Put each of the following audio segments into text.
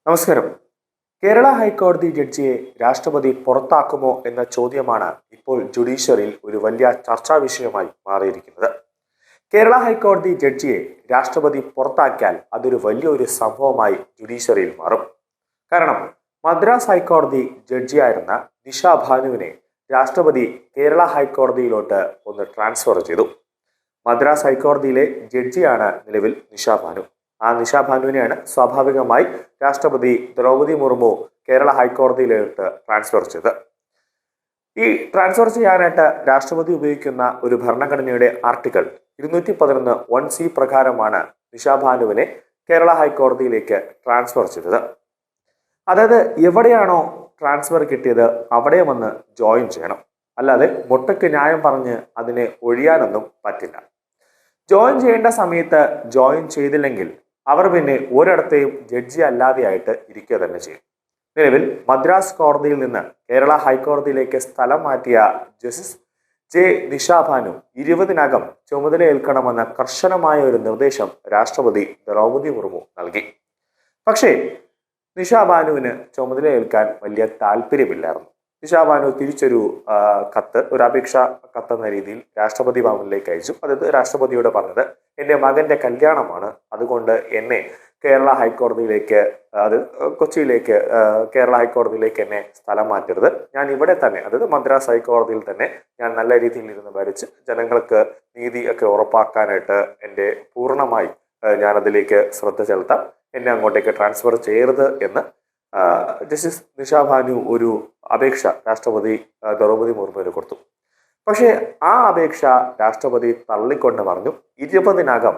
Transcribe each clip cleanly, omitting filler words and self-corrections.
നമസ്കാരം. കേരള ഹൈക്കോടതി ജഡ്ജിയെ രാഷ്ട്രപതി പുറത്താക്കുമോ എന്ന ചോദ്യമാണ് ഇപ്പോൾ ജുഡീഷ്യറിയിൽ ഒരു വലിയ ചർച്ചാ വിഷയമായി മാറിയിരിക്കുന്നത്. കേരള ഹൈക്കോടതി ജഡ്ജിയെ രാഷ്ട്രപതി പുറത്താക്കിയാൽ അതൊരു വലിയൊരു സംഭവമായി ജുഡീഷ്യറിയിൽ മാറും. കാരണം മദ്രാസ് ഹൈക്കോടതി ജഡ്ജിയായിരുന്ന നിഷ ഭാനുവിനെ രാഷ്ട്രപതി കേരള ഹൈക്കോടതിയിലോട്ട് ഒന്ന് ട്രാൻസ്ഫർ ചെയ്തു. മദ്രാസ് ഹൈക്കോടതിയിലെ ജഡ്ജിയാണ് നിലവിൽ നിഷ ഭാനു. ആ നിഷ ഭാനുവിനെയാണ് സ്വാഭാവികമായി രാഷ്ട്രപതി ദ്രൗപദി മുർമു കേരള ഹൈക്കോടതിയിലോട്ട് ട്രാൻസ്ഫർ ചെയ്തത്. ഈ ട്രാൻസ്ഫർ ചെയ്യാനായിട്ട് രാഷ്ട്രപതി ഉപയോഗിക്കുന്ന ഒരു ഭരണഘടനയുടെ ആർട്ടിക്കിൾ 211(1)(c) പ്രകാരമാണ് നിഷ ഭാനുവിനെ കേരള ഹൈക്കോടതിയിലേക്ക് ട്രാൻസ്ഫർ ചെയ്തത്. അതായത് എവിടെയാണോ ട്രാൻസ്ഫർ കിട്ടിയത് അവിടെ വന്ന് ജോയിൻ ചെയ്യണം. അല്ലാതെ മുട്ടയ്ക്ക് ന്യായം പറഞ്ഞ് അതിനെ ഒഴിയാനൊന്നും പറ്റില്ല. ജോയിൻ ചെയ്യേണ്ട സമയത്ത് ജോയിൻ ചെയ്തില്ലെങ്കിൽ അവർ പിന്നെ ഒരിടത്തെയും ജഡ്ജി അല്ലാതെയായിട്ട് ഇരിക്കുക തന്നെ ചെയ്യും. നിലവിൽ മദ്രാസ് കോടതിയിൽ നിന്ന് കേരള ഹൈക്കോടതിയിലേക്ക് സ്ഥലം മാറ്റിയ ജസ്റ്റിസ് ജെ നിഷ ഭാനു 20-നകം ചുമതലയേൽക്കണമെന്ന കർശനമായ ഒരു നിർദ്ദേശം രാഷ്ട്രപതി ദ്രൗപദി മുർമു നൽകി. പക്ഷേ നിഷ ഭാനുവിന് ചുമതലയേൽക്കാൻ വലിയ താല്പര്യമില്ലായിരുന്നു. നിഷ ഭാനു തിരിച്ചൊരു ഒരു അപേക്ഷ കത്ത് എന്ന രീതിയിൽ രാഷ്ട്രപതി ഭവനിലേക്ക് അയച്ചു. അതായത് രാഷ്ട്രപതിയോട് പറഞ്ഞത്, എൻ്റെ മകന്റെ കല്യാണമാണ്, അതുകൊണ്ട് എന്നെ കേരള ഹൈക്കോടതിയിലേക്ക്, കൊച്ചിയിലേക്ക് കേരള ഹൈക്കോടതിയിലേക്ക് എന്നെ സ്ഥലം മാറ്റരുത്. ഞാൻ ഇവിടെ തന്നെ, അതായത് മദ്രാസ് ഹൈക്കോടതിയിൽ തന്നെ ഞാൻ നല്ല രീതിയിൽ ഇരുന്ന് ഭരിച്ച് ജനങ്ങൾക്ക് നീതി ഒക്കെ ഉറപ്പാക്കാനായിട്ട് എൻ്റെ പൂർണ്ണമായി ഞാനതിലേക്ക് ശ്രദ്ധ ചെലുത്താം. എന്നെ അങ്ങോട്ടേക്ക് ട്രാൻസ്ഫർ ചെയ്യരുത് എന്ന് ജസ്റ്റിസ് നിഷ ഭാനു ഒരു അപേക്ഷ രാഷ്ട്രപതി ദ്രൗപദി മുർമുവിന് കൊടുത്തു. പക്ഷേ ആ അപേക്ഷ രാഷ്ട്രപതി തള്ളിക്കൊണ്ട് പറഞ്ഞു 20-നകം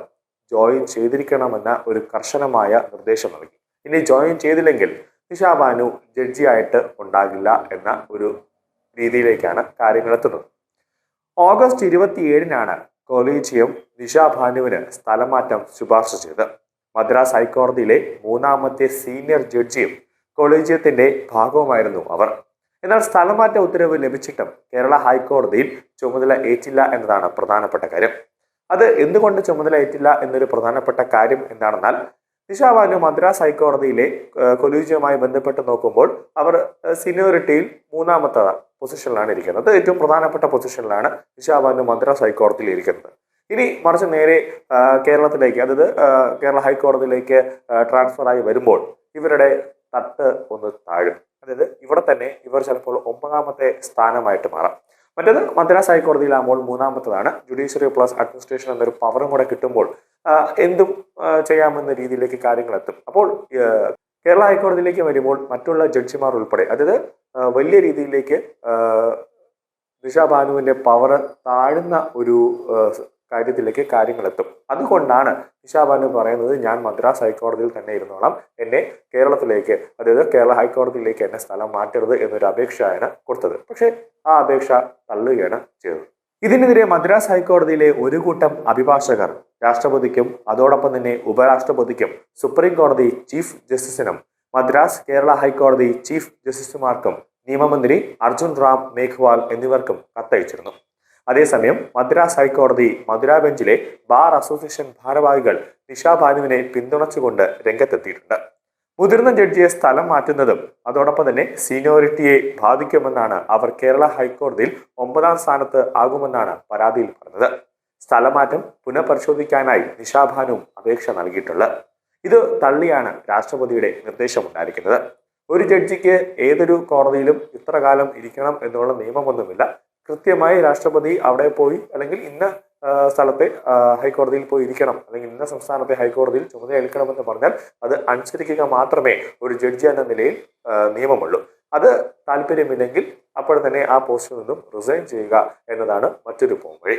ജോയിൻ ചെയ്തിരിക്കണമെന്ന ഒരു കർശനമായ നിർദ്ദേശം നൽകി. ഇനി ജോയിൻ ചെയ്തില്ലെങ്കിൽ നിഷ ഭാനു ജഡ്ജിയായിട്ട് ഉണ്ടാകില്ല എന്ന ഒരു രീതിയിലേക്കാണ് കാര്യങ്ങൾ എത്തുന്നത്. ഓഗസ്റ്റ് 27-നാണ് കൊളീജിയം നിഷ ഭാനുവിന് സ്ഥലമാറ്റം ശുപാർശ ചെയ്ത്. മദ്രാസ് ഹൈക്കോടതിയിലെ 3ാമത്തെ സീനിയർ ജഡ്ജിയും കൊളീജിയത്തിന്റെ ഭാഗവുമായിരുന്നു അവർ. എന്നാൽ സ്ഥലമാറ്റ ഉത്തരവ് ലഭിച്ചിട്ടും കേരള ഹൈക്കോടതിയിൽ ചുമതല ഏറ്റില്ല എന്നതാണ് പ്രധാനപ്പെട്ട കാര്യം. അത് എന്തുകൊണ്ട് ചുമതല ഏറ്റില്ല എന്നൊരു പ്രധാനപ്പെട്ട കാര്യം എന്താണെന്നാൽ, നിഷ ഭാനു മദ്രാസ് ഹൈക്കോടതിയിലെ കൊളീജിയവുമായി ബന്ധപ്പെട്ട് നോക്കുമ്പോൾ അവർ സീനിയോറിറ്റിയിൽ 3ാമത്തെ പൊസിഷനിലാണ് ഇരിക്കുന്നത്. ഏറ്റവും പ്രധാനപ്പെട്ട പൊസിഷനിലാണ് നിഷ ഭാനു മദ്രാസ് ഹൈക്കോടതിയിൽ ഇരിക്കുന്നത്. ഇനി മറിച്ച് നേരെ കേരളത്തിലേക്ക്, അതായത് കേരള ഹൈക്കോടതിയിലേക്ക് ട്രാൻസ്ഫർ ആയി വരുമ്പോൾ ഇവരുടെ തട്ട് ഒന്ന് താഴും. അതായത് ഇവിടെ തന്നെ ഇവർ ചിലപ്പോൾ 9ാമത്തെ സ്ഥാനമായിട്ട് മാറാം. മറ്റേത് മദ്രാസ് ഹൈക്കോടതിയിലാകുമ്പോൾ 3ാമത്തതാണ്. ജുഡീഷ്യറി പ്ലസ് അഡ്മിനിസ്ട്രേഷൻ എന്നൊരു പവറും കൂടെ കിട്ടുമ്പോൾ എന്തും ചെയ്യാമെന്ന രീതിയിലേക്ക് കാര്യങ്ങൾ എത്തും. അപ്പോൾ കേരള ഹൈക്കോടതിയിലേക്ക് വരുമ്പോൾ മറ്റുള്ള ജഡ്ജിമാർ ഉൾപ്പെടെ, അതായത് വലിയ രീതിയിലേക്ക് നിഷ ഭാനുവിന്റെ പവർ താഴുന്ന ഒരു കാര്യത്തിലേക്ക് കാര്യങ്ങൾ എത്തും. അതുകൊണ്ടാണ് നിഷ ഭാനു പറയുന്നത്, ഞാൻ മദ്രാസ് ഹൈക്കോടതിയിൽ തന്നെ ഇരുന്നോളാം, എന്നെ കേരളത്തിലേക്ക്, അതായത് കേരള ഹൈക്കോടതിയിലേക്ക് എന്നെ സ്ഥലം മാറ്റരുത് എന്നൊരു അപേക്ഷയാണ് കൊടുത്തത്. പക്ഷേ ആ അപേക്ഷ തള്ളുകയാണ് ചെയ്തത്. ഇതിനെതിരെ മദ്രാസ് ഹൈക്കോടതിയിലെ ഒരു കൂട്ടം അഭിഭാഷകർ രാഷ്ട്രപതിക്കും അതോടൊപ്പം തന്നെ ഉപരാഷ്ട്രപതിക്കും സുപ്രീം കോടതി ചീഫ് ജസ്റ്റിസിനും മദ്രാസ് കേരള ഹൈക്കോടതി ചീഫ് ജസ്റ്റിസുമാർക്കും നിയമമന്ത്രി അർജുൻ റാം മേഘ്വാൾ എന്നിവർക്കും കത്തയച്ചിരുന്നു. അതേസമയം മദ്രാസ് ഹൈക്കോടതി മധുര ബെഞ്ചിലെ ബാർ അസോസിയേഷൻ ഭാരവാഹികൾ നിഷ ഭാനുവിനെ പിന്തുണച്ചുകൊണ്ട് രംഗത്തെത്തിയിട്ടുണ്ട്. മുതിർന്ന ജഡ്ജിയെ സ്ഥലം മാറ്റുന്നതും അതോടൊപ്പം തന്നെ സീനിയോറിറ്റിയെ ബാധിക്കുമെന്നാണ് അവർ കേരള ഹൈക്കോടതിയിൽ 9ാം സ്ഥാനത്ത് ആകുമെന്നാണ് പരാതിയിൽ പറഞ്ഞത്. സ്ഥലമാറ്റം പുനഃപരിശോധിക്കാനായി നിഷ ഭാനു അപേക്ഷ നൽകിയിട്ടുള്ളത്. ഇത് തള്ളിയാണ് രാഷ്ട്രപതിയുടെ നിർദ്ദേശമുണ്ടായിരിക്കുന്നത്. ഒരു ജഡ്ജിക്ക് ഏതൊരു കോടതിയിലും ഇത്ര കാലം ഇരിക്കണം എന്നുള്ള നിയമമൊന്നുമില്ല. കൃത്യമായി രാഷ്ട്രപതി അവിടെ പോയി, അല്ലെങ്കിൽ ഇന്ന സ്ഥലത്തെ ഹൈക്കോടതിയിൽ പോയി ഇരിക്കണം, അല്ലെങ്കിൽ ഇന്ന സംസ്ഥാനത്തെ ഹൈക്കോടതിയിൽ ചുമതല ഏൽക്കണമെന്ന് പറഞ്ഞാൽ അത് അനുസരിക്കുക മാത്രമേ ഒരു ജഡ്ജി എന്ന നിലയിൽ നിയമമുള്ളൂ. അത് താല്പര്യമില്ലെങ്കിൽ അപ്പോൾ തന്നെ ആ പോസ്റ്റിൽ നിന്നും റിസൈൻ ചെയ്യുക എന്നതാണ് മറ്റൊരു പോംവഴി.